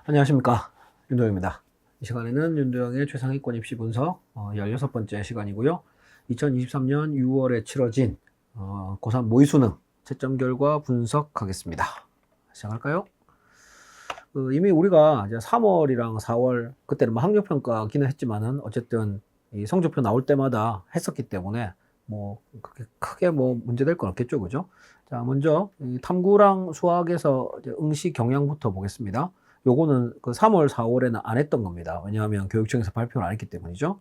안녕하십니까, 윤도영입니다. 이 시간에는 윤도영의 최상위권 입시 분석 16번째 시간이고요. 2023년 6월에 치러진 고3 모의수능 채점 결과 분석하겠습니다. 시작할까요? 이미 우리가 이제 3월이랑 4월 그때는 뭐 학력평가기는 했지만은 어쨌든 이 성적표 나올 때마다 했었기 때문에 뭐 크게 뭐 문제될 건 없겠죠, 그죠? 자, 먼저 이 탐구랑 수학에서 이제 응시 경향부터 보겠습니다. 요거는 그 3월, 4월에는 안 했던 겁니다. 왜냐하면 교육청에서 발표를 안 했기 때문이죠.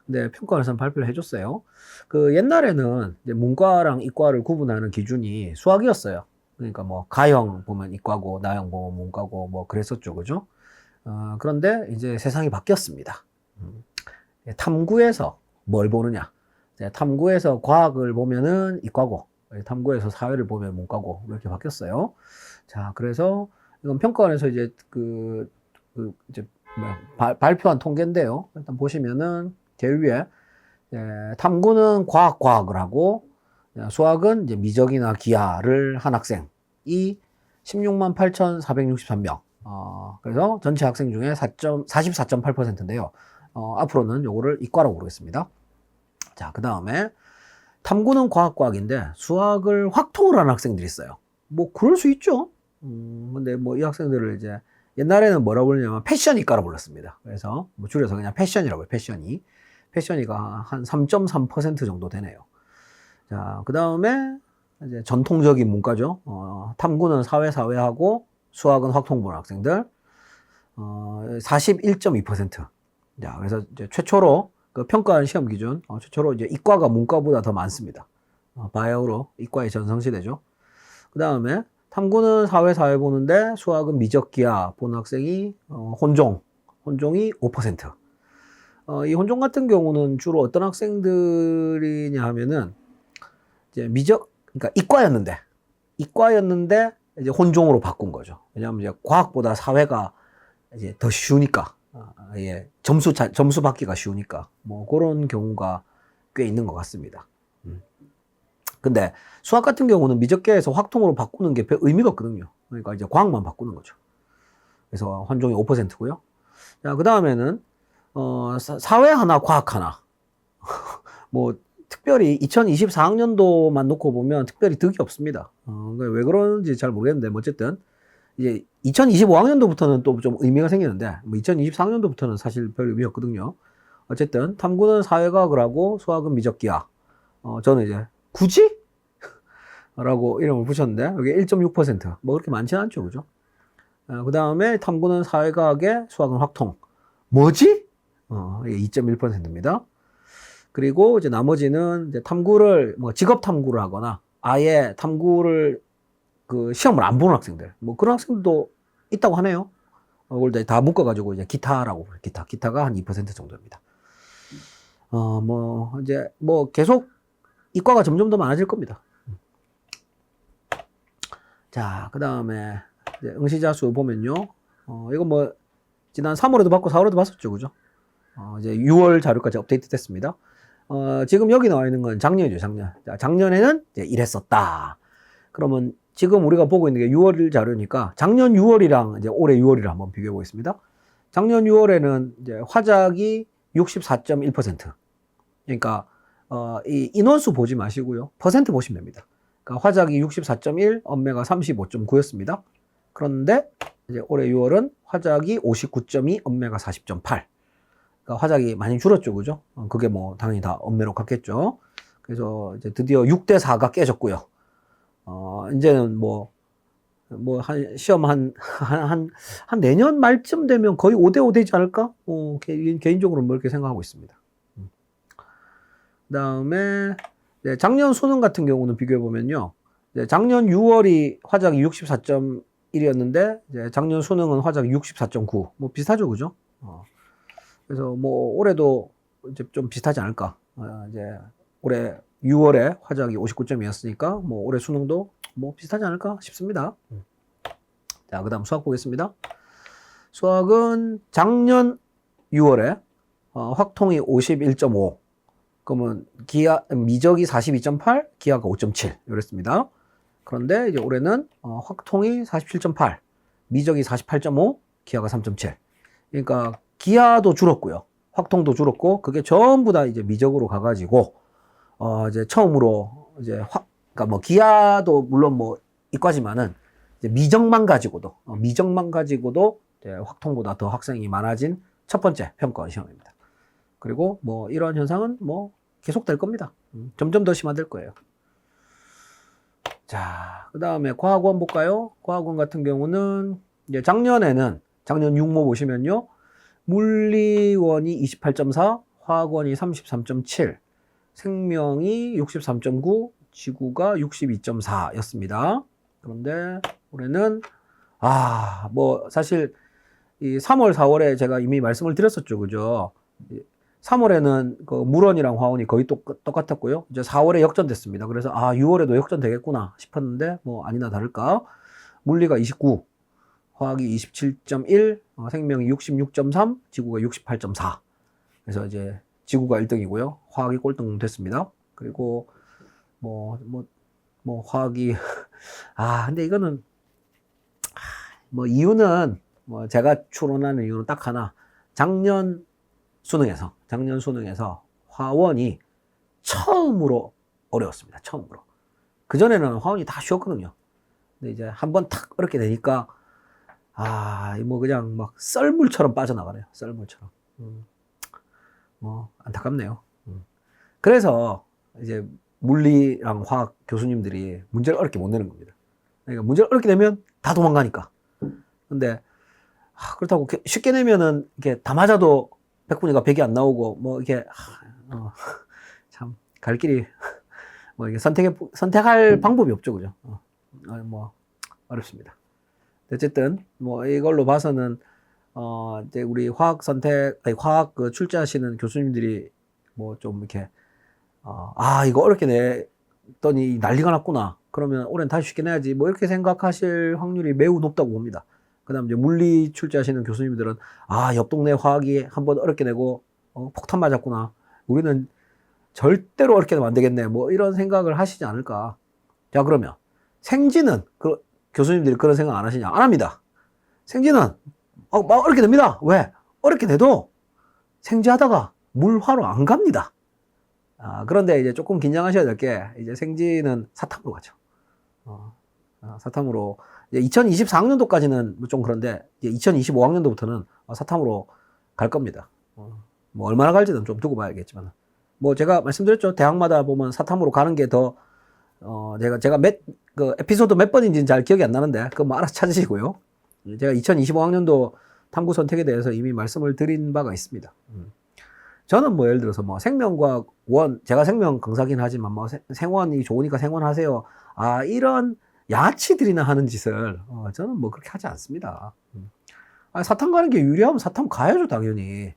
근데 평가원에서는 발표를 해줬어요. 그 옛날에는 이제 문과랑 이과를 구분하는 기준이 수학이었어요. 그러니까 뭐 가형 보면 이과고 나형 보면 문과고 뭐 그랬었죠, 그죠? 그런데 이제 세상이 바뀌었습니다. 탐구에서 뭘 보느냐? 탐구에서 과학을 보면은 이과고, 탐구에서 사회를 보면 문과고 이렇게 바뀌었어요. 자, 그래서 이건 평가원에서 이제 이제 발표한 통계인데요. 일단 보시면은 제일 위에 탐구는 과학을 하고 수학은 이제 미적이나 기하를 한 학생이 16만 8,463명. 그래서 전체 학생 중에 44.8%인데요. 앞으로는 요거를 이과라고 부르겠습니다. 자, 그 다음에 탐구는 과학인데 수학을 확통을 하는 학생들이 있어요. 뭐 그럴 수 있죠. 근데 뭐 이 학생들을 이제 옛날에는 뭐라고 부르냐면 패션이과라고 불렀습니다. 그래서 뭐 줄여서 그냥 패션이라고 해요. 패션이가 한 3.3% 정도 되네요. 자, 그 다음에 이제 전통적인 문과죠. 탐구는 사회하고 수학은 확통 보는 학생들 41.2%. 자, 그래서 이제 최초로 그 평가한 시험 기준 최초로 이제 이과가 문과보다 더 많습니다. 바야흐로 이과의 전성시대죠. 그 다음에 탐구는 사회 보는데 수학은 미적기하 보는 학생이 혼종이 5%. 이 혼종 같은 경우는 주로 어떤 학생들이냐 하면은 이제 그러니까 이과였는데 이제 혼종으로 바꾼 거죠. 왜냐하면 이제 과학보다 사회가 이제 더 쉬우니까, 점수 받기가 쉬우니까 뭐 그런 경우가 꽤 있는 것 같습니다. 근데 수학 같은 경우는 미적계에서 확통으로 바꾸는 게 별 의미가 없거든요. 그러니까 이제 과학만 바꾸는 거죠. 그래서 혼종이 5%고요. 자, 그 다음에는 사회 하나, 과학 하나. 뭐 특별히 2024학년도만 놓고 보면 특별히 득이 없습니다. 왜 그런지 잘 모르겠는데 뭐 어쨌든 이제 2025학년도부터는 또 좀 의미가 생기는데 뭐 2024학년도부터는 사실 별 의미 없거든요. 어쨌든 탐구는 사회과학을 하고 수학은 미적기하. 저는 이제 굳이? 라고 이름을 붙였는데 여기 1.6%. 뭐 그렇게 많지는 않죠, 그죠? 그 다음에 탐구는 사회과학에 수학은 확통. 뭐지? 이게 2.1%입니다. 그리고 이제 나머지는 이제 탐구를 뭐 직업 탐구를 하거나 아예 탐구를 그 시험을 안 보는 학생들. 뭐 그런 학생들도 있다고 하네요. 그걸 다 묶어가지고 이제 기타라고 부르요. 기타가 한 2% 정도입니다. 뭐 이제 뭐 계속 이과가 점점 더 많아질 겁니다. 자, 그 다음에 응시자 수 보면요. 이거 뭐 지난 3월에도 봤고 4월에도 봤었죠, 그죠? 이제 6월 자료까지 업데이트 됐습니다. 지금 여기 나와 있는 건 작년이죠, 작년. 자, 작년에는 이제 이랬었다. 그러면 지금 우리가 보고 있는 게 6월 자료니까 작년 6월이랑 이제 올해 6월이랑 한번 비교해 보겠습니다. 작년 6월에는 이제 화작이 64.1%. 그러니까 이 인원수 보지 마시고요. 퍼센트 보시면 됩니다. 그러니까 화작이 64.1, 엄매가 35.9였습니다. 그런데 이제 올해 6월은 화작이 59.2, 엄매가 40.8. 그러니까 화작이 많이 줄었죠, 그죠? 그게 뭐 당연히 다 엄매로 갔겠죠. 그래서 이제 드디어 6대 4가 깨졌고요. 이제는 시험 한 내년 말쯤 되면 거의 5대 5 되지 않을까? 개인적으로 뭐 이렇게 생각하고 있습니다. 그 다음에 작년 수능 같은 경우는 비교해보면요. 작년 6월이 화작이 64.1이었는데, 작년 수능은 화작이 64.9. 뭐 비슷하죠, 그죠? 그래서 뭐 올해도 이제 좀 비슷하지 않을까. 이제 올해 6월에 화작이 59점이었으니까 뭐 올해 수능도 뭐 비슷하지 않을까 싶습니다. 자, 그 다음 수학 보겠습니다. 수학은 작년 6월에 확통이 51.5. 그러면 미적이 42.8, 기하가 5.7 이랬습니다. 그런데 이제 올해는 확통이 47.8, 미적이 48.5, 기하가 3.7. 그러니까 기하도 줄었고요. 확통도 줄었고, 그게 전부 다 이제 미적으로 가가지고, 이제 처음으로 이제 그러니까 뭐 기하도 물론 뭐 이과지만은 이제 미적만 가지고도 이제 확통보다 더 학생이 많아진 첫 번째 평가원 시험입니다. 그리고 뭐 이런 현상은 뭐 계속될 겁니다. 점점 더 심화될 거예요. 자, 그 다음에 과학원 볼까요? 과학원 같은 경우는 이제 작년 육모 보시면요. 물리원이 28.4, 화학원이 33.7, 생명이 63.9, 지구가 62.4였습니다. 그런데 올해는 뭐 사실 이 3월, 4월에 제가 이미 말씀을 드렸었죠, 그죠? 3월에는 그 물원이랑 화원이 거의 똑같았고요. 이제 4월에 역전됐습니다. 그래서 6월에도 역전되겠구나 싶었는데 뭐 아니나 다를까 물리가 29, 화학이 27.1, 생명이 66.3, 지구가 68.4. 그래서 이제 지구가 1등이고요. 화학이 꼴등 됐습니다. 그리고 뭐 화학이 근데 이거는 뭐 이유는 뭐 제가 추론하는 이유는 딱 하나. 작년 수능에서 화원이 처음으로 어려웠습니다. 처음으로. 그전에는 화원이 다 쉬웠거든요. 근데 이제 한번 탁 어렵게 되니까 뭐 그냥 막 썰물처럼 빠져나가네요. 썰물처럼. 뭐 안타깝네요. 그래서 이제 물리랑 화학 교수님들이 문제를 어렵게 못 내는 겁니다. 그러니까 문제를 어렵게 내면 다 도망가니까. 근데 그렇다고 쉽게 내면은 이게 다 맞아도 100분위가 100이 안 나오고 뭐 이게 참 갈 길이 뭐 이게 선택할 방법이 없죠, 그죠? 뭐 어렵습니다. 어쨌든 뭐 이걸로 봐서는 이제 우리 화학 그 출제하시는 교수님들이 뭐 좀 이렇게 이거 어렵게 냈더니 난리가 났구나. 그러면 올해는 다시 쉽게 내야지. 뭐 이렇게 생각하실 확률이 매우 높다고 봅니다. 그 다음 이제 물리 출제하시는 교수님들은 옆 동네 화학이 한번 어렵게 내고 폭탄 맞았구나. 우리는 절대로 어렵게 내면 안 되겠네. 뭐 이런 생각을 하시지 않을까. 자, 그러면 생지는 교수님들이 그런 생각 안 하시냐? 안 합니다. 생지는 막 어렵게 냅니다. 왜? 어렵게 내도 생지하다가 물화로 안 갑니다. 그런데 이제 조금 긴장하셔야 될 게 이제 생지는 사탐으로 가죠. 사탐으로 이제 2024학년도까지는 좀 그런데 이제 2025학년도부터는 사탐으로 갈 겁니다. 뭐 얼마나 갈지는 좀 두고 봐야겠지만 뭐 제가 말씀드렸죠. 대학마다 보면 사탐으로 가는 게 더 제가 그 에피소드 몇 번인지는 잘 기억이 안 나는데 그거 뭐 알아서 찾으시고요. 제가 2025학년도 탐구 선택에 대해서 이미 말씀을 드린 바가 있습니다. 저는 뭐 예를 들어서 뭐 생명과학 제가 생명 강사긴 하지만 뭐 생원이 좋으니까 생원 하세요. 이런 야치들이나 하는 짓을 저는 뭐 그렇게 하지 않습니다. 사탐 가는 게 유리하면 사탐 가야죠, 당연히.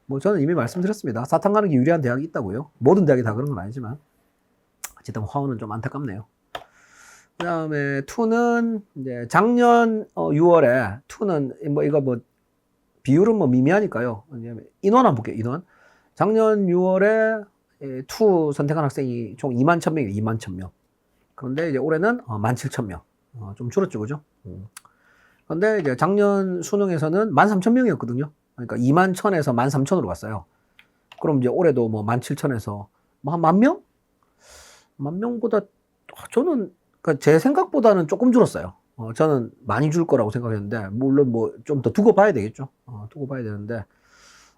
뭐 저는 이미 말씀드렸습니다. 사탐 가는 게 유리한 대학이 있다고요. 모든 대학이 다 그런 건 아니지만 어쨌든 화원은 좀 안타깝네요. 그 다음에 2는 이제 작년 6월에 2는 뭐 이거 뭐 비율은 뭐 미미하니까요. 인원 한번 볼게요. 인원. 작년 6월에 2 선택한 학생이 총 2만 1,000명이에요. 2만 1,000명. 그런데 이제 올해는 17,000명. 좀 줄었죠, 그죠? 그런데 이제 작년 수능에서는 13,000명이었거든요. 그러니까 2만 1,000에서 13,000으로 갔어요. 그럼 이제 올해도 뭐 17,000에서 뭐 한 10,000명? 10,000명보다 저는 그러니까 제 생각보다는 조금 줄었어요. 저는 많이 줄 거라고 생각했는데 물론 뭐 좀 더 두고 봐야 되겠죠. 두고 봐야 되는데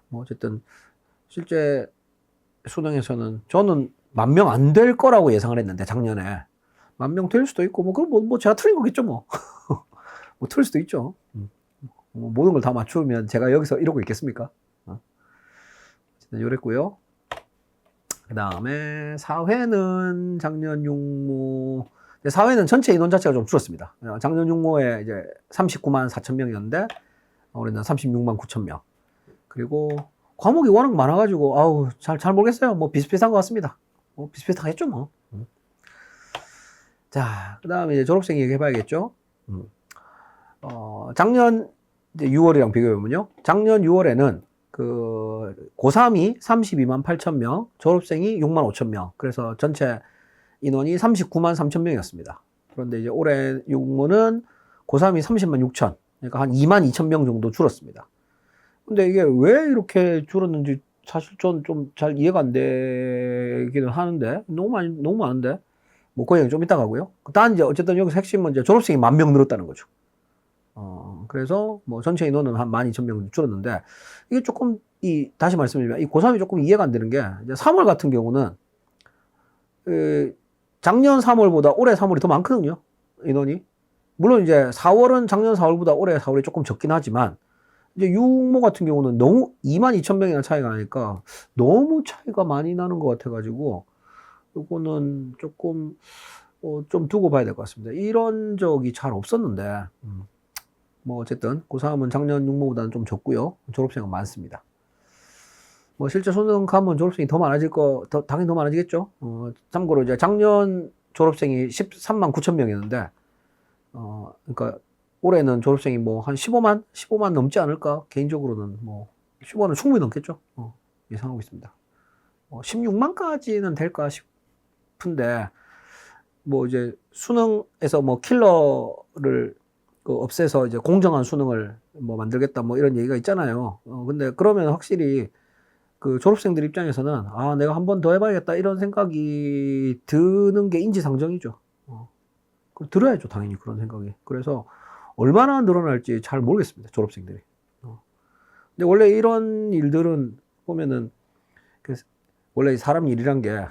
뭐 어쨌든 실제 수능에서는 저는 10,000명 안 될 거라고 예상을 했는데 작년에 10,000명 될 수도 있고 뭐 그럼 뭐 제가 틀린 거겠죠 뭐. 뭐 틀릴 수도 있죠. 뭐 모든 걸 다 맞추면 제가 여기서 이러고 있겠습니까? 어쨌든 이랬고요. 그 다음에 사회는 작년 육모 사회는 전체 인원 자체가 좀 줄었습니다. 작년 육모에 이제 39만 4,000명이었는데 올해는 36만 9,000명. 그리고 과목이 워낙 많아가지고 잘 모르겠어요. 뭐 비슷비슷한 것 같습니다. 뭐 비슷비슷하겠죠 뭐. 자, 그 다음에 이제 졸업생 얘기해봐야겠죠. 작년 이제 6월이랑 비교해보면요. 작년 6월에는 그 고3이 32만 8,000명, 졸업생이 6만 5,000명. 그래서 전체 인원이 39만 3,000명이었습니다. 그런데 이제 올해 육모는 고3이 30만 6천. 그러니까 한 2만 2천 명 정도 줄었습니다. 근데 이게 왜 이렇게 줄었는지 사실 전 좀 잘 이해가 안 되기는 하는데, 너무 많은데? 뭐, 그 얘기 좀 이따 가고요. 단, 이제, 어쨌든 여기서 핵심은 이제 졸업생이 10,000명 늘었다는 거죠. 그래서 뭐, 전체 인원은 한 12,000명 줄었는데, 이게 조금, 다시 말씀드리면, 이 고3이 조금 이해가 안 되는 게, 이제 3월 같은 경우는, 작년 3월보다 올해 3월이 더 많거든요. 인원이. 물론 이제 4월은 작년 4월보다 올해 4월이 조금 적긴 하지만, 이제 육모 같은 경우는 너무 22,000명이나 차이가 나니까 너무 차이가 많이 나는 것 같아가지고 이거는 조금 좀 두고 봐야 될 것 같습니다. 이런 적이 잘 없었는데 뭐 어쨌든 고3은 작년 육모보다는 좀 적고요. 졸업생은 많습니다. 뭐 실제 수능 가면 졸업생이 더 많아질 당연히 더 많아지겠죠. 참고로 이제 작년 졸업생이 13만 9천 명이었는데 그러니까 올해는 졸업생이 뭐 한 15만 넘지 않을까? 개인적으로는 뭐 15만은 충분히 넘겠죠. 예상하고 있습니다. 16만까지는 될까 싶은데 뭐 이제 수능에서 뭐 킬러를 없애서 이제 공정한 수능을 뭐 만들겠다 뭐 이런 얘기가 있잖아요. 근데 그러면 확실히 그 졸업생들 입장에서는 아 내가 한 번 더 해봐야겠다 이런 생각이 드는 게 인지상정이죠. 그럼 들어야죠 당연히 그런 생각이. 그래서 얼마나 늘어날지 잘 모르겠습니다. 졸업생들이. 근데 원래 이런 일들은 보면은 원래 사람 일이란 게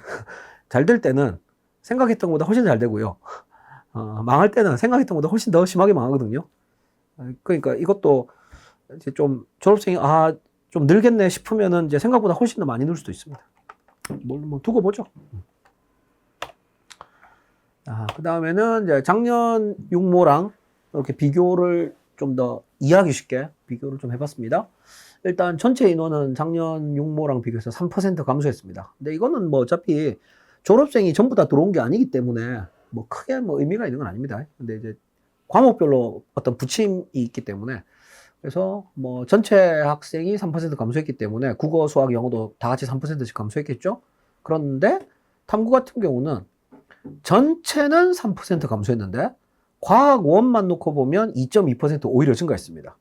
잘 될 때는 생각했던 것보다 훨씬 잘 되고요. 망할 때는 생각했던 것보다 훨씬 더 심하게 망하거든요. 그러니까 이것도 이제 좀 졸업생이 좀 늘겠네 싶으면은 이제 생각보다 훨씬 더 많이 늘 수도 있습니다. 뭐 두고 보죠. 그 다음에는 이제 작년 육모랑 이렇게 비교를 좀 더 이해하기 쉽게 비교를 좀 해봤습니다. 일단 전체 인원은 작년 육모랑 비교해서 3% 감소했습니다. 근데 이거는 뭐 어차피 졸업생이 전부 다 들어온 게 아니기 때문에 뭐 크게 뭐 의미가 있는 건 아닙니다. 근데 이제 과목별로 어떤 부침이 있기 때문에 그래서 뭐 전체 학생이 3% 감소했기 때문에 국어, 수학, 영어도 다 같이 3%씩 감소했겠죠. 그런데 탐구 같은 경우는 전체는 3% 감소했는데 과학 1만 놓고 보면 2.2% 오히려 증가했습니다.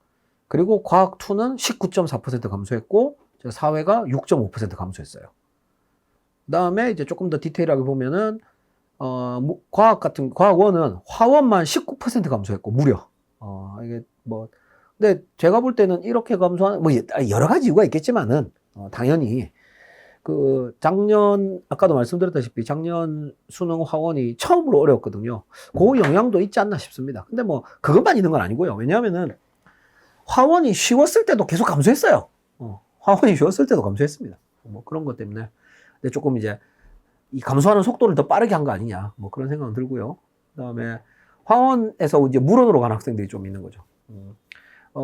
그리고 과학 2는 19.4% 감소했고 사회가 6.5% 감소했어요. 그 다음에 이제 조금 더 디테일하게 보면은 과학 1은 화원만 19% 감소했고 무려 이게 뭐 근데 제가 볼 때는 이렇게 감소하는 뭐 여러 가지 이유가 있겠지만은 당연히 그 작년 아까도 말씀드렸다시피 작년 수능 화원이 처음으로 어려웠거든요. 그 영향도 있지 않나 싶습니다. 근데 뭐 그것만 있는 건 아니고요. 왜냐하면은 화원이 쉬웠을 때도 계속 감소했어요. 화원이 쉬웠을 때도 감소했습니다. 뭐 그런 것 때문에 근데 조금 이제 이 감소하는 속도를 더 빠르게 한 거 아니냐 뭐 그런 생각은 들고요. 그다음에 화원에서 이제 물원으로 간 학생들이 좀 있는 거죠.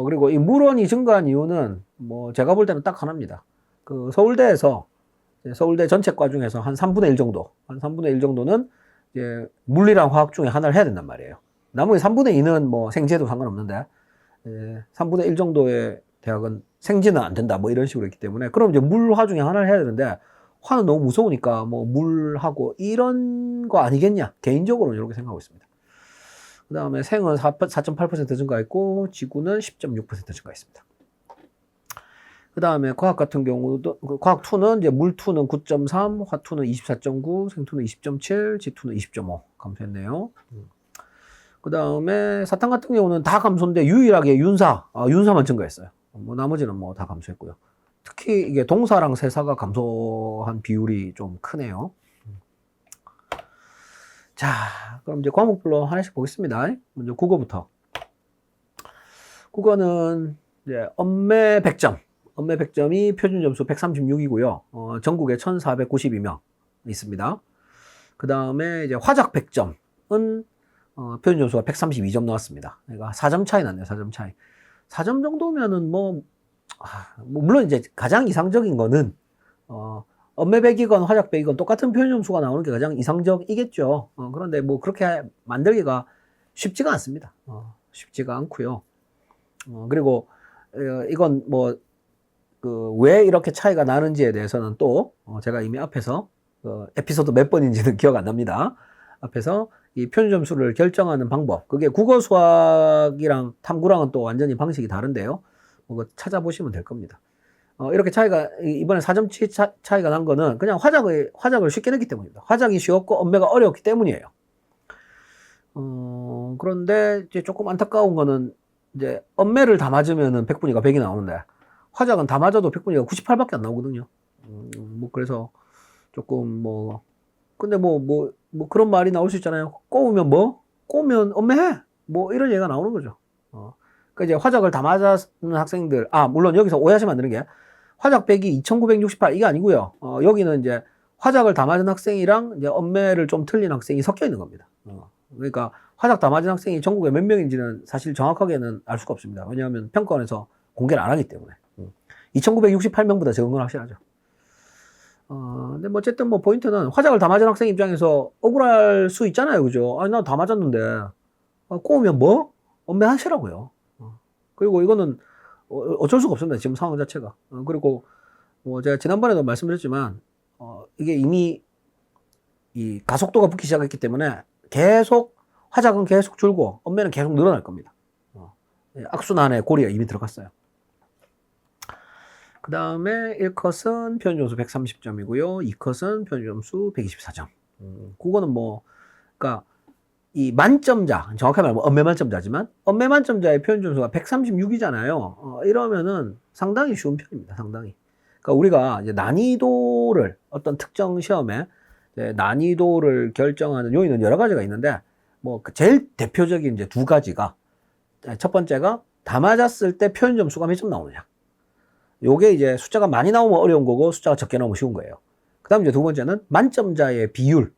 그리고 이 물원이 증가한 이유는 뭐 제가 볼 때는 딱 하나입니다. 그 서울대에서 서울대 전체 과 중에서 한 3분의 1 정도, 한 3분의 1 정도는 이제 물리랑 화학 중에 하나를 해야 된단 말이에요. 나머지 3분의 2는 뭐 생지해도 상관없는데, 3분의 1 정도의 대학은 생지는 안 된다, 뭐 이런 식으로 했기 때문에, 그럼 이제 물화 중에 하나를 해야 되는데, 화는 너무 무서우니까 뭐 물하고 이런 거 아니겠냐? 개인적으로는 이렇게 생각하고 있습니다. 그 다음에 생은 4.8% 증가했고, 지구는 10.6% 증가했습니다. 그 다음에 과학 같은 경우도, 과학 2는 이제 물 2는 9.3, 화 2는 24.9, 생 2는 20.7, 지 2는 20.5 감소했네요. 그 다음에 사탕 같은 경우는 다 감소인데 유일하게 윤사만 증가했어요. 뭐 나머지는 뭐 다 감소했고요. 특히 이게 동사랑 세사가 감소한 비율이 좀 크네요. 자, 그럼 이제 과목별로 하나씩 보겠습니다. 먼저 국어부터. 국어는 이제 엄매 100점. 엄매 100점이 표준 점수 136이고요. 전국에 1,492명 있습니다. 그 다음에 이제 화작 100점은 표준 점수가 132점 나왔습니다. 그러니까 4점 차이 났네요. 4점 차이. 4점 정도면은 뭐 물론 이제 가장 이상적인 거는 엄매 100이건 화작 100이건 똑같은 표준 점수가 나오는 게 가장 이상적이겠죠. 그런데 뭐 그렇게 만들기가 쉽지가 않습니다. 쉽지가 않고요. 그리고 이건 뭐 왜 이렇게 차이가 나는지에 대해서는 또 제가 이미 앞에서 에피소드 몇 번인지는 기억 안 납니다. 앞에서 이 표준 점수를 결정하는 방법, 그게 국어 수학이랑 탐구랑은 또 완전히 방식이 다른데요. 뭐 찾아보시면 될 겁니다. 이렇게 이번에 4점 차이가 난 거는 그냥 화작을 쉽게 냈기 때문입니다. 화작이 쉬웠고 엄매가 어려웠기 때문이에요. 그런데 이제 조금 안타까운 거는 이제 엄매를 다 맞으면은 100분위가 100이 나오는데 화작은 다 맞아도 100분위가 98밖에 안 나오거든요. 뭐 그래서 조금 근데 그런 말이 나올 수 있잖아요. 꼬우면 뭐? 꼬우면 엄매해? 뭐 이런 얘기가 나오는 거죠. 그러니까 이제 화작을 다 맞았는 학생들, 물론 여기서 오해하시면 안 되는 게 화작 100이 2968 이게 아니고요. 여기는 이제 화작을 다 맞은 학생이랑 이제 엄매를 좀 틀린 학생이 섞여 있는 겁니다. 그러니까 화작 다 맞은 학생이 전국에 몇 명인지는 사실 정확하게는 알 수가 없습니다. 왜냐하면 평가원에서 공개를 안 하기 때문에. 2968명보다 적은 건 확실하죠. 근데 뭐 어쨌든 뭐 포인트는 화작을 다 맞은 학생 입장에서 억울할 수 있잖아요. 그죠? 아니, 나 다 맞았는데. 꼬우면 뭐? 엄매 하시라고요. 그리고 이거는 어쩔 수가 없습니다. 지금 상황 자체가. 그리고 뭐 제가 지난번에도 말씀드렸지만, 이게 이미 이 가속도가 붙기 시작했기 때문에 계속 화작은 계속 줄고 엄매는 계속 늘어날 겁니다. 악순환의 고리가 이미 들어갔어요. 그 다음에 1컷은 표준점수 130점이고요. 2컷은 표준점수 124점. 그거는 그러니까 이 만점자, 정확하게 말하면 엄매 만점자지만 엄매 만점자의 표준점수가 136이잖아요. 이러면은 상당히 쉬운 편입니다. 상당히. 그러니까 우리가 이제 난이도를 어떤 특정 시험에 난이도를 결정하는 요인은 여러 가지가 있는데 제일 대표적인 이제 두 가지가 첫 번째가 다 맞았을 때 표준점수가 몇 점 나오느냐. 요게 이제 숫자가 많이 나오면 어려운 거고 숫자가 적게 나오면 쉬운 거예요. 그 다음 이제 두 번째는 만점자의 비율.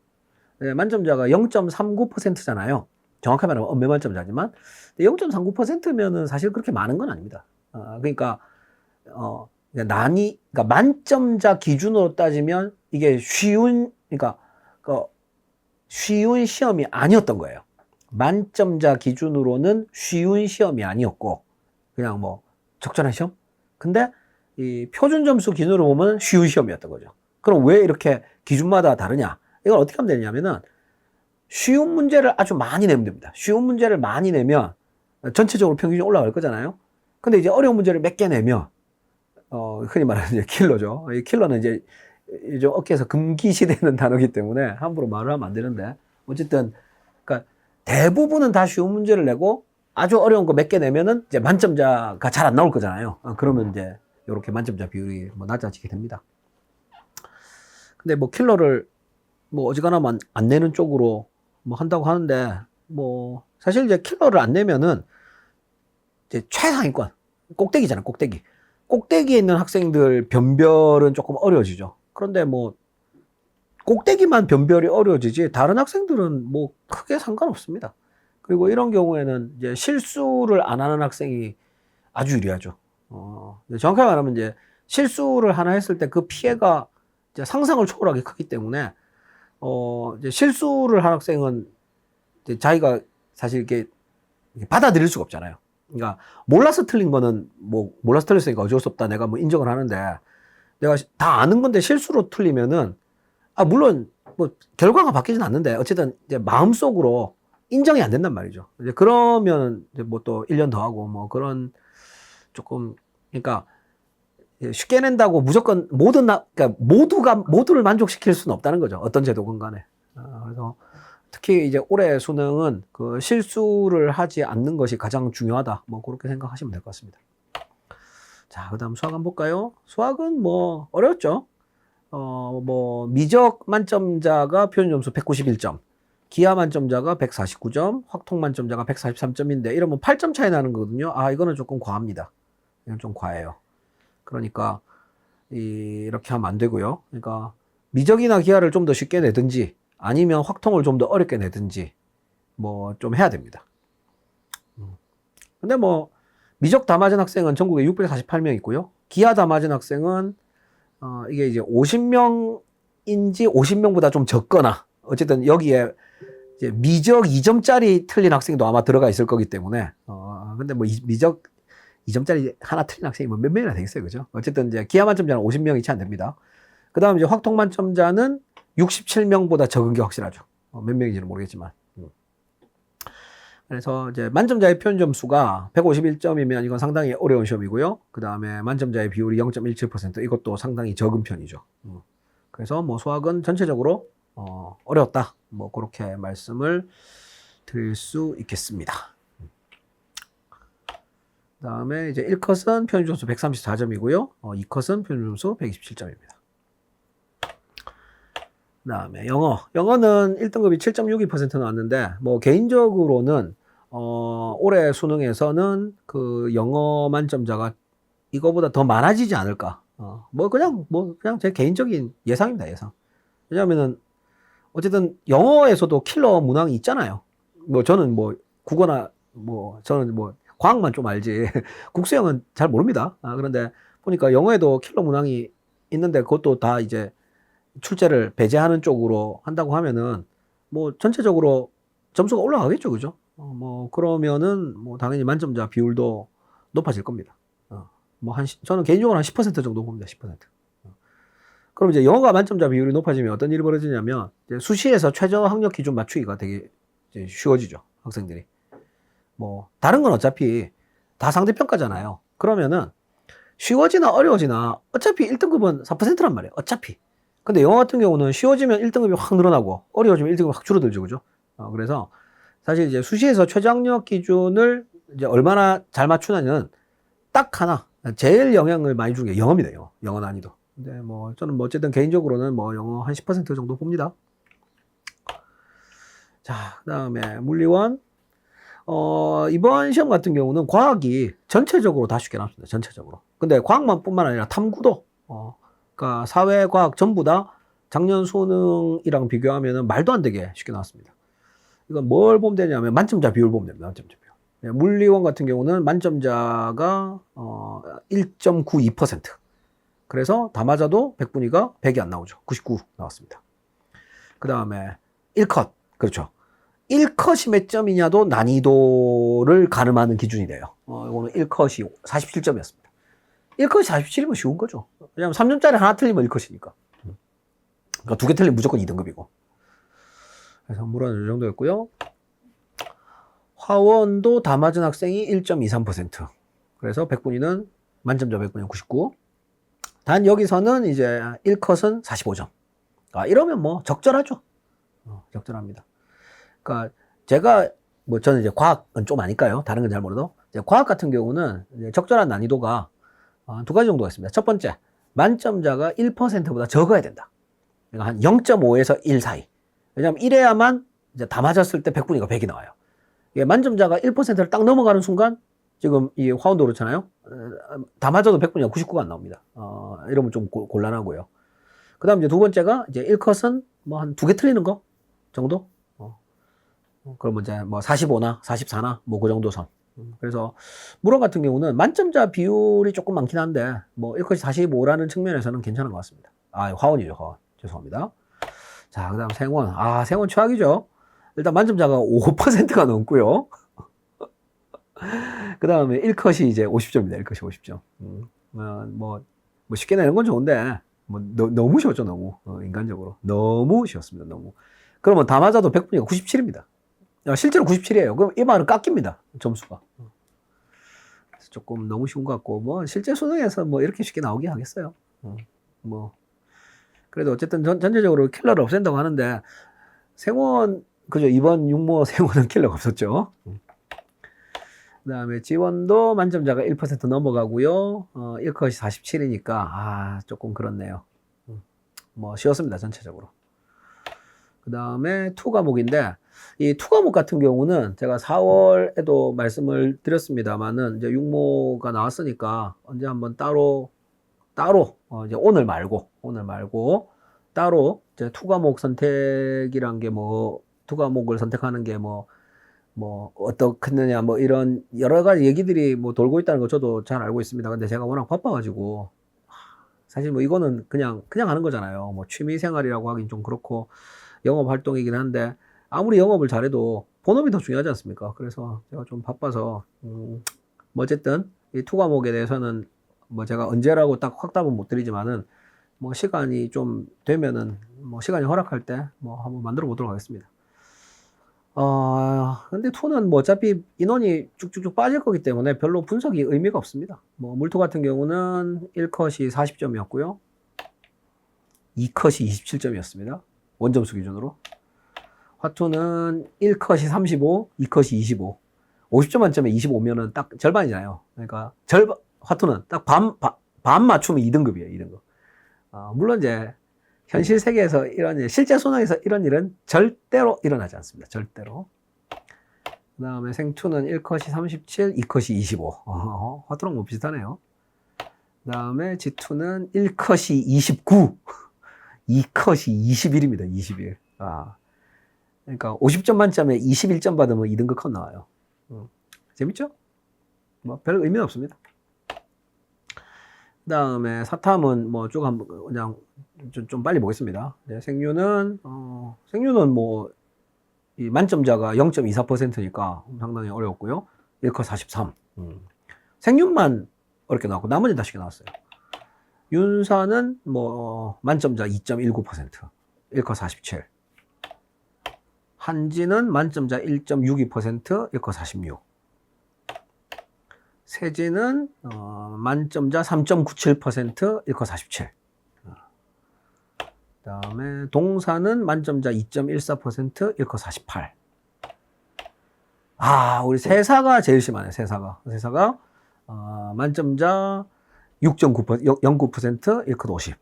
만점자가 0.39%잖아요. 정확하게 말하면 엄매 만점자지만 0.39%면은 사실 그렇게 많은 건 아닙니다. 그러니까 그러니까 만점자 기준으로 따지면 이게 쉬운 시험이 아니었던 거예요. 만점자 기준으로는 쉬운 시험이 아니었고 그냥 적절한 시험. 근데 이 표준 점수 기준으로 보면 쉬운 시험이었던 거죠. 그럼 왜 이렇게 기준마다 다르냐? 이걸 어떻게 하면 되냐면은 쉬운 문제를 아주 많이 내면 됩니다. 쉬운 문제를 많이 내면 전체적으로 평균이 올라갈 거잖아요. 근데 이제 어려운 문제를 몇 개 내면 흔히 말하는 이제 킬러죠. 이 킬러는 이제 어깨에서 금기시되는 단어이기 때문에 함부로 말을 하면 안 되는데 어쨌든 그러니까 대부분은 다 쉬운 문제를 내고 아주 어려운 거 몇 개 내면은 이제 만점자가 잘 안 나올 거잖아요. 그러면 이제 이렇게 만점자 비율이 낮아지게 됩니다. 근데 킬러를 어지간하면 안 내는 쪽으로 한다고 하는데 사실 이제 킬러를 안 내면은 이제 최상위권 꼭대기잖아요. 꼭대기에 있는 학생들 변별은 조금 어려워지죠. 그런데 꼭대기만 변별이 어려워지지 다른 학생들은 크게 상관없습니다. 그리고 이런 경우에는 이제 실수를 안 하는 학생이 아주 유리하죠. 정확하게 말하면 이제 실수를 하나 했을 때 그 피해가 이제 상상을 초월하게 크기 때문에 이제 실수를 한 학생은 이제 자기가 사실 이렇게 받아들일 수가 없잖아요. 그러니까 몰라서 틀린 거는 몰라서 틀렸으니까 어쩔 수 없다. 내가 인정을 하는데 내가 다 아는 건데 실수로 틀리면은 물론 결과가 바뀌진 않는데 어쨌든 이제 마음속으로 인정이 안 된단 말이죠. 이제 그러면 이제 또 1년 더 하고 그런 조금 그러니까 쉽게 낸다고 무조건 그러니까 모두를 만족시킬 수는 없다는 거죠. 어떤 제도건 간에. 그래서 특히 이제 올해 수능은 그 실수를 하지 않는 것이 가장 중요하다. 그렇게 생각하시면 될 것 같습니다. 자, 그 다음 수학 한번 볼까요? 수학은 어려웠죠. 미적 만점자가 표준 점수 191점, 기하 만점자가 149점, 확통 만점자가 143점인데 이러면 8점 차이 나는 거거든요. 이거는 조금 과합니다. 이건 좀 과해요. 그러니까 이렇게 하면 안 되고요. 그러니까 미적이나 기하를 좀 더 쉽게 내든지 아니면 확통을 좀 더 어렵게 내든지 좀 해야 됩니다. 근데 미적 다 맞은 학생은 전국에 648명 있고요. 기하 다 맞은 학생은 이게 이제 50명인지 50명보다 좀 적거나 어쨌든 여기에 이제 미적 2점짜리 틀린 학생도 아마 들어가 있을 거기 때문에 근데 미적 2점짜리 하나 틀린 학생이 몇 명이나 되겠어요. 그죠? 어쨌든 이제 기하 만점자는 50명이 채 안 됩니다. 그 다음 이제 확통 만점자는 67명보다 적은 게 확실하죠. 몇 명인지는 모르겠지만. 그래서 이제 만점자의 표현 점수가 151점이면 이건 상당히 어려운 시험이고요. 그 다음에 만점자의 비율이 0.17%, 이것도 상당히 적은 편이죠. 그래서 뭐 수학은 전체적으로 어려웠다. 뭐 그렇게 말씀을 드릴 수 있겠습니다. 그 다음에 이제 1컷은 표현 점수 134점이고요. 2컷은 표현 점수 127점입니다. 그 다음에 영어는 1등급이 7.62% 나왔는데, 뭐 개인적으로는 올해 수능에서는 그 영어 만점자가 이거보다 더 많아지지 않을까. 뭐 그냥 제 개인적인 예상입니다, 예상. 왜냐면은 어쨌든 영어에서도 킬러 문항이 있잖아요. 뭐 저는 뭐 국어나 저는 뭐 과학만 좀 알지 국수형은 잘 모릅니다. 그런데 보니까 영어에도 킬러 문항이 있는데 그것도 다 이제 출제를 배제하는 쪽으로 한다고 하면은 뭐 전체적으로 점수가 올라가겠죠, 그죠? 뭐 그러면은 뭐 당연히 만점자 비율도 높아질 겁니다. 뭐 저는 개인적으로 한 10% 정도 봅니다. 10%. 그럼 이제 영어가 만점자 비율이 높아지면 어떤 일이 벌어지냐면 이제 수시에서 최저 학력 기준 맞추기가 되게 이제 쉬워지죠, 학생들이. 뭐 다른 건 어차피 다 상대평가잖아요. 그러면은 쉬워지나 어려워지나 어차피 1등급은 4%란 말이에요. 어차피. 근데 영어 같은 경우는 쉬워지면 1등급이 확 늘어나고 어려워지면 1등급이 확 줄어들죠, 그죠? 그래서 사실 이제 수시에서 최저 학력 기준을 이제 얼마나 잘 맞추냐는 딱 하나, 제일 영향을 많이 주는 게 영어입니다. 영어 난이도. 근데 뭐 저는 뭐 어쨌든 개인적으로는 뭐 영어 한 10% 정도 봅니다. 자, 그다음에 물리원. 이번 시험 같은 경우는 과학이 전체적으로 다 쉽게 나왔습니다. 전체적으로. 근데 과학만 뿐만 아니라 탐구도, 그러니까 사회과학 전부 다 작년 수능이랑 비교하면 말도 안 되게 쉽게 나왔습니다. 이건 뭘 보면 되냐면 만점자 비율 보면 됩니다. 만점자 비율. 물리원 같은 경우는 만점자가 1.92%. 그래서 다 맞아도 100분위가 100이 안 나오죠. 99 나왔습니다. 그 다음에 1컷. 그렇죠. 1컷이 몇 점이냐도 난이도를 가늠하는 기준이 돼요. 이거는 1컷이 47점이었습니다. 1컷이 47이면 쉬운 거죠. 왜냐면 3점짜리 하나 틀리면 1컷이니까. 그러니까 2개 틀리면 무조건 2등급이고. 그래서 물은 이 정도였고요. 화원도 다 맞은 학생이 1.23%. 그래서 100분위는 만점자 100분위는 99. 단 여기서는 이제 1컷은 45점. 이러면 뭐 적절하죠. 적절합니다. 그러니까 제가 뭐 저는 이제 과학은 좀 아니까요. 다른 건 잘 모르도. 이제 과학 같은 경우는 이제 적절한 난이도가 두 가지 정도가 있습니다. 첫 번째, 만점자가 1%보다 적어야 된다. 그러니까 한 0.5에서 1 사이. 왜냐하면 이래야만 이제 다 맞았을 때 100분위가 100이 나와요. 이게 만점자가 1%를 딱 넘어가는 순간 지금 이 화원도 그렇잖아요. 다 맞아도 100분위가 99가 안 나옵니다. 이러면 좀 곤란하고요. 그 다음 이제 두 번째가 이제 1컷은 뭐 한 2개 틀리는 거 정도? 그러면 이제 뭐 45나 44나 뭐 그 정도 선. 그래서 물원 같은 경우는 만점자 비율이 조금 많긴 한데 뭐 1컷이 45라는 측면에서는 괜찮은 것 같습니다. 화원이죠, 화원. 죄송합니다. 자, 그 다음 생원. 생원 최악이죠. 일단 만점자가 5%가 넘고요. 그 다음에 1컷이 이제 50점입니다. 1컷이 50점. 뭐 쉽게 내는 건 좋은데 뭐 너무 쉬웠죠, 너무. 인간적으로. 너무 쉬웠습니다, 너무. 그러면 다 맞아도 100분위가 97입니다. 실제로 97이에요. 그럼 이 말은 깎입니다, 점수가. 그래서 조금 너무 쉬운 것 같고, 뭐, 실제 수능에서 뭐 이렇게 쉽게 나오게 하겠어요. 뭐. 그래도 어쨌든 전체적으로 킬러를 없앤다고 하는데, 생원, 그죠. 이번 육모 생원은 킬러가 없었죠. 그 다음에 지원도 만점자가 1% 넘어가고요. 1컷이 47이니까, 조금 그렇네요. 뭐, 쉬웠습니다, 전체적으로. 그 다음에 투 과목인데, 이 투 과목 같은 경우는 제가 4월에도 말씀을 드렸습니다만은, 이제 육모가 나왔으니까 언제 한번 따로, 이제 오늘 말고, 따로, 이제 투 과목 선택이란 게 투 과목을 선택하는 게 어떻겠느냐, 이런 여러 가지 얘기들이 돌고 있다는 거 저도 잘 알고 있습니다. 근데 제가 워낙 바빠가지고, 사실 이거는 그냥 하는 거잖아요. 취미 생활이라고 하긴 좀 그렇고, 영업 활동이긴 한데 아무리 영업을 잘해도 본업이 더 중요하지 않습니까? 그래서 제가 좀 바빠서 어쨌든 이 투 과목에 대해서는 제가 언제라고 딱 확답은 못 드리지만은 시간이 좀 되면은 시간이 허락할 때 한번 만들어 보도록 하겠습니다. 근데 2는 뭐 어차피 인원이 쭉쭉쭉 빠질 거기 때문에 별로 분석이 의미가 없습니다. 뭐 물투 같은 경우는 1컷이 40점이었고요. 2컷이 27점이었습니다. 원점수 기준으로. 화투는 1컷이 35, 2컷이 25. 50점 만점에 25면은 딱 절반이잖아요. 그러니까 화투는 딱 반 맞추면 2등급이에요, 2등급. 물론 이제 현실 세계에서 실제 소나에서 이런 일은 절대로 일어나지 않습니다. 절대로. 그 다음에 생투는 1컷이 37, 2컷이 25. 화투랑 뭐 비슷하네요. 그 다음에 G2는 1컷이 29, 2컷이 21입니다. 21. 그러니까 50점 만점에 21점 받으면 2등급 컷 나와요. 재밌죠? 뭐 별 의미는 없습니다. 그 다음에 사탐은 뭐 쭉 한번 그냥 좀 빨리 보겠습니다. 네, 생류는 뭐 이 만점자가 0.24%니까 상당히 어려웠고요. 1컷 43. 생륜만 어렵게 나왔고 나머지는 다 쉽게 나왔어요. 윤사는 뭐 만점자 2.19%, 1컷 47. 한지는 만점자 1.62%, 1컷 46. 세진은 만점자 3.97%, 1컷 47. 그 다음에 동사는 만점자 2.14%, 1컷 48. 우리 세사가 제일 심하네, 세사가. 만점자 6.09%, 1컷 50.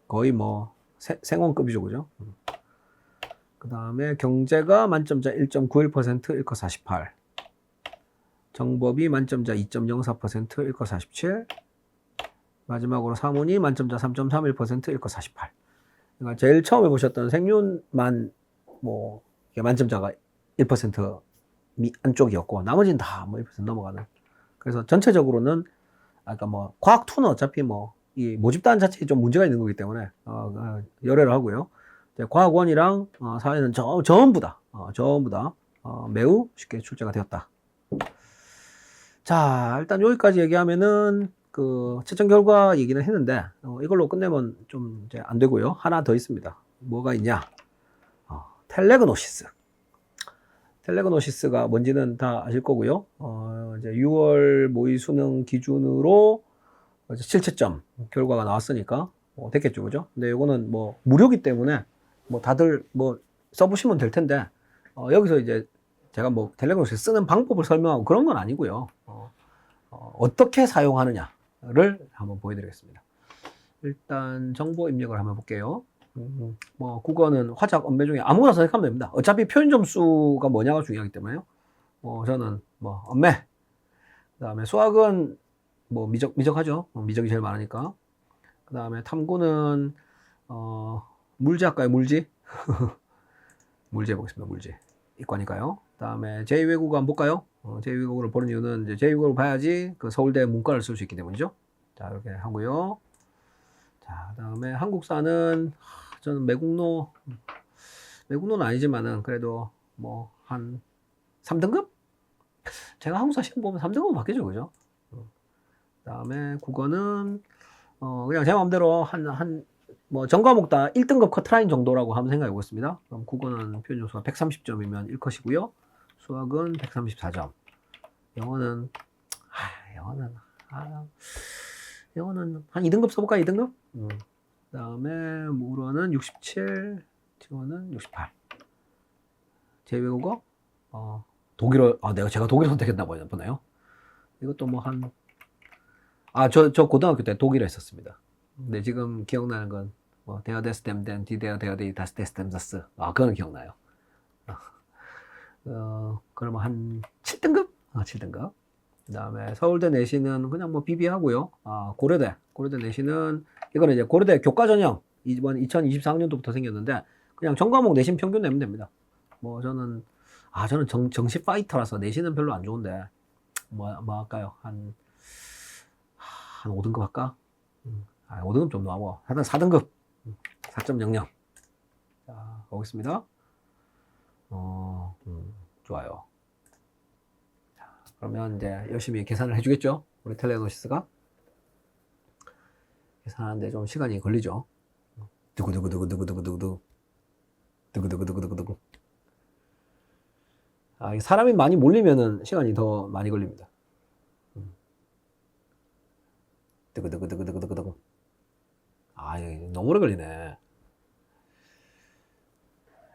거의 뭐 생원급이죠, 그죠? 그 다음에 경제가 만점자 1.91%, 1컷 48. 정법이 만점자 2.04%, 1컷 47. 마지막으로 사문이 만점자 3.31%, 1컷 48. 그러니까 제일 처음에 보셨던 생륜만 뭐 만점자가 1% 안쪽이었고 나머지는 다 뭐 1% 넘어가는. 그래서 전체적으로는 아까 뭐 과학 2는 어차피 뭐 이 모집단 자체에 좀 문제가 있는 거기 때문에 열애를 하고요. 과학 1이랑 사회는 전부 다 매우 쉽게 출제가 되었다. 자, 일단 여기까지 얘기하면은 그 채점 결과 얘기는 했는데 이걸로 끝내면 좀 이제 안 되고요. 하나 더 있습니다. 뭐가 있냐? 텔레그노시스가 뭔지는 다 아실 거고요. 이제 6월 모의 수능 기준으로 이제 실채점 결과가 나왔으니까 됐겠죠, 그죠? 근데 이거는 뭐 무료기 때문에 뭐 다들 뭐 써보시면 될 텐데 여기서 이제 제가 뭐 텔레그노시스 쓰는 방법을 설명하고 그런 건 아니고요. 어떻게 사용하느냐를 한번 보여드리겠습니다. 일단 정보 입력을 한번 볼게요. 뭐 국어는 화작, 언매 중에 아무거나 선택하면 됩니다. 어차피 표현 점수가 뭐냐가 중요하기 때문에요. 저는 뭐 언매. 그 다음에 수학은 뭐 미적하죠. 미적이 제일 많으니까. 그 다음에 탐구는 물지 할까요? 물지? 물지 해보겠습니다. 물지. 이과니까요. 그 다음에 제2외국어 한번 볼까요? 제2외국어를 보는 이유는 이제 제2외국어를 봐야지 그 서울대 문과를 쓸 수 있기 때문이죠. 자, 이렇게 하고요. 자, 그 다음에 한국사는 저는 매국노는 아니지만은 그래도 뭐 한 3등급? 제가 한국사 시험 보면 3등급 받겠죠, 그죠? 그 다음에 국어는 그냥 제 마음대로 뭐 전과목 다 1등급 커트라인 정도라고 한번 생각해 보겠습니다. 그럼 국어는 표현 점수가 130점이면 1컷이고요. 수학은 134점. 영어는 한 2등급 써볼까? 2등급? 그 다음에 물어는 67, 지원은 68. 제2외국어? 독일어, 제가 독일 선택했나 보네요. 이것도 뭐 저 고등학교 때 독일어 했었습니다. 근데 지금 기억나는 건, 뭐, 데어 데스템덴, 디데어 데어 디 다스 데스템자스. 그거는 기억나요. 그러면 한 7등급? 7등급. 그 다음에 서울대 내신은 그냥 뭐 비비하고요. 고려대 내신은, 이거는 이제 고려대 교과 전형, 이번 2024학년도부터 생겼는데, 그냥 전과목 내신 평균 내면 됩니다. 뭐, 저는 정시 파이터라서 내신은 별로 안 좋은데, 뭐 할까요? 한 5등급 할까? 5등급 좀 나와. 하여튼 4등급. 4.00. 자, 보겠습니다. 좋아요. 자, 그러면 이제 열심히 계산을 해주겠죠? 우리 텔레노시스가. 계산하는데 좀 시간이 걸리죠? 두구두구두구두구두구두구. 두구두구두구두구두구. 사람이 많이 몰리면은 시간이 더 많이 걸립니다. 뜨그뜨그뜨그뜨그뜨그. 이거 너무 오래 걸리네.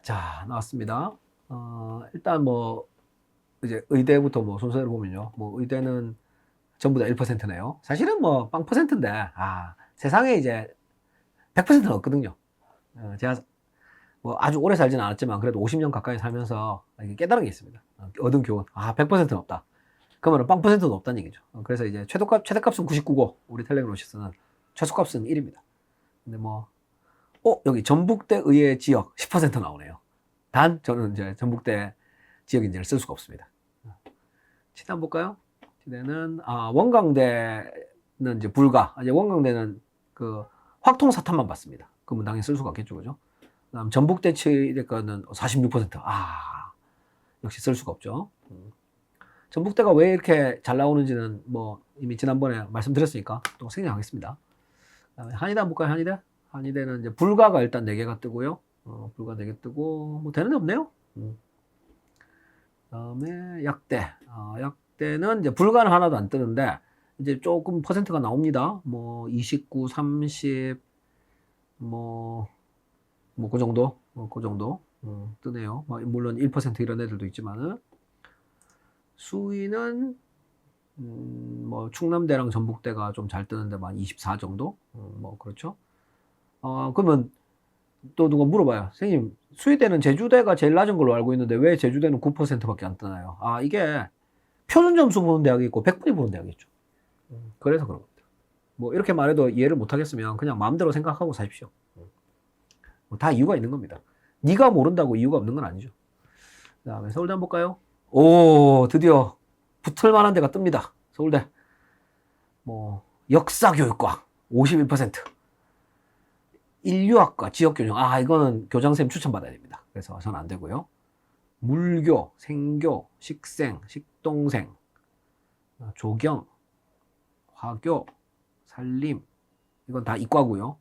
자, 나왔습니다. 일단 뭐, 이제 의대부터 뭐 순서대로 보면요. 뭐, 의대는 전부 다 1%네요. 사실은 뭐, 0%인데, 세상에 이제 100%는 없거든요. 제가 뭐 아주 오래 살지는 않았지만, 그래도 50년 가까이 살면서 깨달은 게 있습니다. 얻은 교훈. 100%는 없다. 그러면 0%는 없다는 얘기죠. 그래서 이제 최대값은 99고, 우리 텔레그로시스는 최소값은 1입니다. 근데 뭐, 여기 전북대 의회 지역 10% 나오네요. 단, 저는 이제 전북대 지역 인재를 쓸 수가 없습니다. 치대 한번 볼까요? 치대는, 원광대는 이제 불가. 이제 원광대는 그 확통사탄만 받습니다. 그러면 당연히 쓸 수가 없겠죠, 그죠? 그 다음 전북대 치대 거는 46%. 역시 쓸 수가 없죠. 전북대가 왜 이렇게 잘 나오는지는 뭐 이미 지난번에 말씀드렸으니까 또 생략하겠습니다. 한의대 한번 볼까요? 한의대? 한의대는 이제 불가가 일단 4개가 뜨고요. 불가 4개 뜨고, 뭐 되는 데 없네요. 다음에 약대. 약대는 이제 불가는 하나도 안 뜨는데, 이제 조금 퍼센트가 나옵니다. 뭐 29, 30, 그 정도? 그 정도? 뜨네요. 물론 1% 이런 애들도 있지만은. 수위는, 뭐 충남대랑 전북대가 좀 잘 뜨는데, 한 24 정도? 뭐 그렇죠. 그러면 또 누가 물어봐요. 선생님, 수의대는 제주대가 제일 낮은 걸로 알고 있는데 왜 제주대는 9%밖에 안 뜨나요? 이게 표준 점수 보는 대학이 있고 100분위 보는 대학이 있죠. 그래서 그런 겁니다. 뭐 이렇게 말해도 이해를 못 하겠으면 그냥 마음대로 생각하고 사십시오. 다 이유가 있는 겁니다. 네가 모른다고 이유가 없는 건 아니죠. 그 다음에 서울대 한번 볼까요? 드디어 붙을 만한 데가 뜹니다. 서울대. 뭐 역사교육과 51%. 인류학과 지역교정. 이거는 교장선생님 추천받아야 됩니다. 그래서 저는 안 되고요. 물교, 생교, 식생, 식동생, 조경, 화교, 산림. 이건 다 이과고요.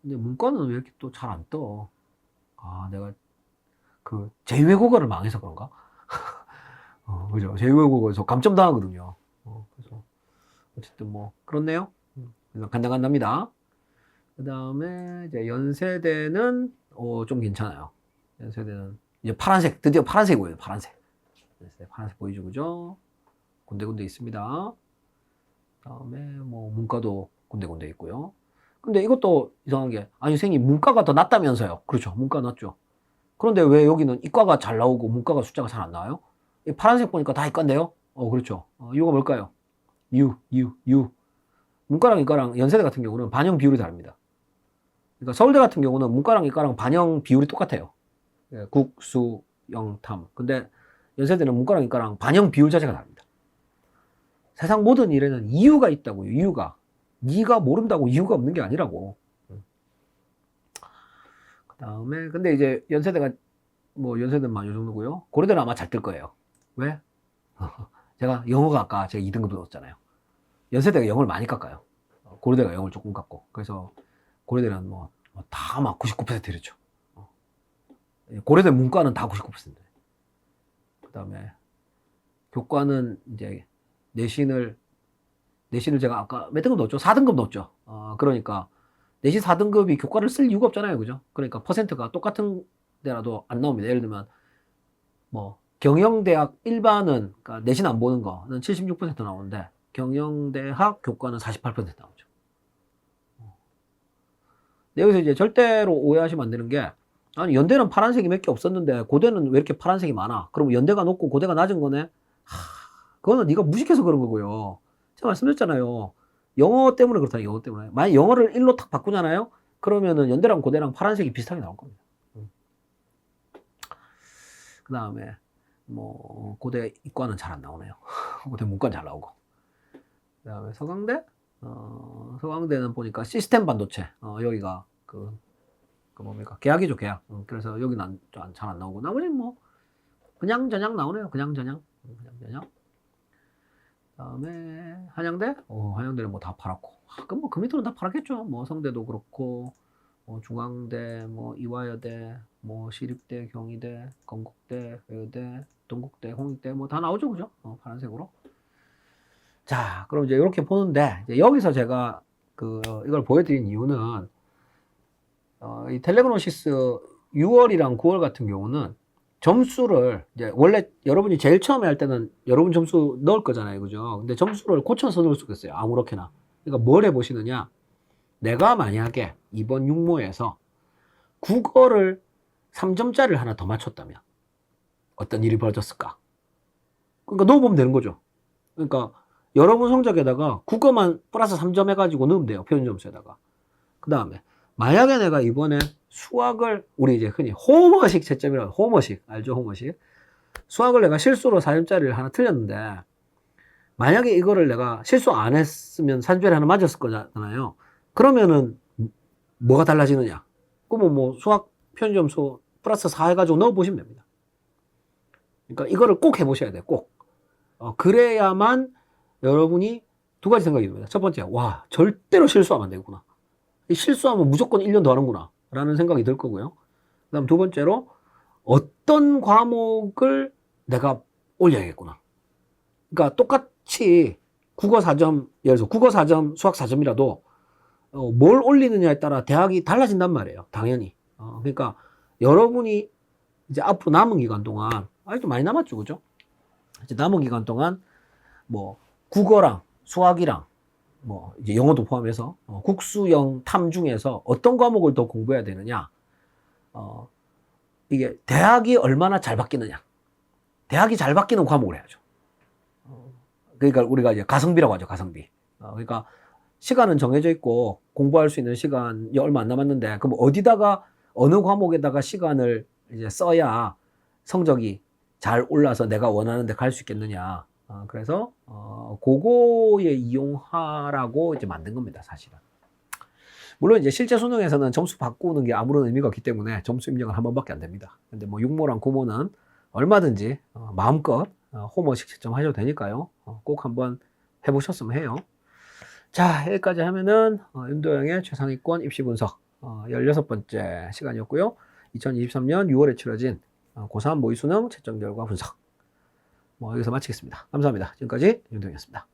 근데 문과는 왜 이렇게 또 잘 안 떠? 내가 그 제2외국어를 망해서 그런가? 그죠? 제2외국어에서 감점 당하거든요. 그래서 어쨌든 뭐 그렇네요. 간당간답니다. 그 다음에 이제 연세대는 좀 괜찮아요. 연세대는 이제 파란색, 드디어 파란색이 보여요. 파란색. 파란색 보이죠, 그죠? 군데군데 있습니다. 다음에 뭐 문과도 군데군데 있고요. 근데 이것도 이상한 게, 선생님 문과가 더 낫다면서요. 그렇죠, 문과 낫죠. 그런데 왜 여기는 이과가 잘 나오고 문과가 숫자가 잘 안 나와요? 이 파란색 보니까 다 이과인데요. 그렇죠. 이유가 뭘까요? 문과랑 이과랑 연세대 같은 경우는 반영 비율이 다릅니다. 그러니까 서울대 같은 경우는 문과랑 이과랑 반영 비율이 똑같아요. 국, 수, 영, 탐. 근데 연세대는 문과랑 이과랑 반영 비율 자체가 다릅니다. 세상 모든 일에는 이유가 있다고요. 이유가. 네가 모른다고 이유가 없는 게 아니라고. 그 다음에 근데 이제 연세대가 뭐 연세대는 요 정도고요. 고려대는 아마 잘 뜰 거예요. 왜? 제가 영어가 아까 제가 2등급 넣었잖아요. 연세대가 영어를 많이 깎아요. 고려대가 영어를 조금 깎고. 그래서 고려대는 뭐 다 막 99% 이랬죠. 고려대 문과는 다 99%. 그 다음에 교과는 이제 내신을 제가 아까 몇 등급 넣었죠? 4등급 넣었죠. 그러니까 내신 4등급이 교과를 쓸 이유가 없잖아요. 그죠? 그러니까 퍼센트가 똑같은 데라도 안 나옵니다. 예를 들면 뭐 경영대학 일반은, 그러니까 내신 안 보는 거는 76% 나오는데 경영대학 교과는 48% 나오죠. 여기서 이제 절대로 오해하시면 안 되는 게, 연대는 파란색이 몇 개 없었는데 고대는 왜 이렇게 파란색이 많아? 그러면 연대가 높고 고대가 낮은 거네? 그거는 네가 무식해서 그런 거고요. 제가 말씀드렸잖아요. 영어 때문에 그렇다. 영어 때문에. 만약 영어를 1로 탁 바꾸잖아요? 그러면은 연대랑 고대랑 파란색이 비슷하게 나올 겁니다. 그 다음에 뭐 고대 이과는 잘 안 나오네요. 고대 문과는 잘 나오고. 그 다음에 서강대? 서강대는 보니까 시스템 반도체. 여기가 그 뭡니까? 계약이죠, 계약. 그래서 여기는 잘 안 나오고. 나머지는 뭐 그냥 저냥 나오네요. 그냥 저냥. 다음에 한양대? 한양대는 뭐 다 팔았고. 그럼 뭐 그 밑으로는 다 팔았겠죠. 뭐 성대도 그렇고, 뭐 중앙대, 뭐 이화여대, 뭐 시립대, 경희대, 건국대, 외대, 동국대, 홍익대 뭐 다 나오죠, 그죠? 파란색으로. 자, 그럼 이제 이렇게 보는데 이제 여기서 제가 이걸 보여드린 이유는 이 텔레그노시스 6월이랑 9월 같은 경우는 점수를 이제 원래 여러분이 제일 처음에 할 때는 여러분 점수 넣을 거잖아요, 그죠? 근데 점수를 고쳐서 넣을 수가 있어요, 아무렇게나. 그러니까 뭘 해보시느냐? 내가 만약에 이번 육모에서 국어를 3점짜리를 하나 더 맞췄다면 어떤 일이 벌어졌을까? 그러니까 넣어보면 되는 거죠. 그러니까 여러분 성적에다가 국어만 플러스 3점 해가지고 넣으면 돼요, 표준 점수에다가. 그 다음에 만약에 내가 이번에 수학을 우리 이제 흔히 홈어식 채점이라고, 홈어식 알죠? 홈어식. 수학을 내가 실수로 4점짜리를 하나 틀렸는데 만약에 이거를 내가 실수 안 했으면 4점짜리 하나 맞았을 거잖아요. 그러면은 뭐가 달라지느냐? 그러면 뭐 수학 표준 점수 플러스 4 해가지고 넣어보시면 됩니다. 그러니까 이거를 꼭 해보셔야 돼요. 꼭. 그래야만 여러분이 두 가지 생각이 듭니다. 첫 번째, 와, 절대로 실수하면 안 되구나. 실수하면 무조건 1년 더 하는구나 라는 생각이 들 거고요. 그 다음 두 번째로 어떤 과목을 내가 올려야겠구나. 그러니까 똑같이 국어 4점, 예를 들어서 국어 4점, 수학 4점이라도 뭘 올리느냐에 따라 대학이 달라진단 말이에요. 당연히. 그러니까 여러분이 이제 앞으로 남은 기간 동안, 아직도 많이 남았죠, 그죠? 이제 남은 기간 동안 뭐 국어랑 수학이랑 뭐 이제 영어도 포함해서 국수영 탐 중에서 어떤 과목을 더 공부해야 되느냐, 이게 대학이 얼마나 잘 바뀌느냐, 대학이 잘 바뀌는 과목을 해야죠. 그러니까 우리가 이제 가성비라고 하죠, 가성비. 그러니까 시간은 정해져 있고 공부할 수 있는 시간이 얼마 안 남았는데 그럼 어디다가 어느 과목에다가 시간을 이제 써야 성적이 잘 올라서 내가 원하는 데 갈 수 있겠느냐. 그래서 그거에 이용하라고 이제 만든 겁니다, 사실은. 물론 이제 실제 수능에서는 점수 바꾸는 게 아무런 의미가 없기 때문에 점수 입력은 한 번밖에 안 됩니다. 근데 뭐 육모랑 구모는 얼마든지 마음껏 홈워식 채점하셔도 되니까요. 꼭 한번 해보셨으면 해요. 자, 여기까지 하면은 윤도영의 최상위권 입시 분석 16번째 시간이었고요. 2023년 6월에 치러진 고3 모의수능 채점 결과 분석 여기서 마치겠습니다. 감사합니다. 지금까지 윤도영이었습니다.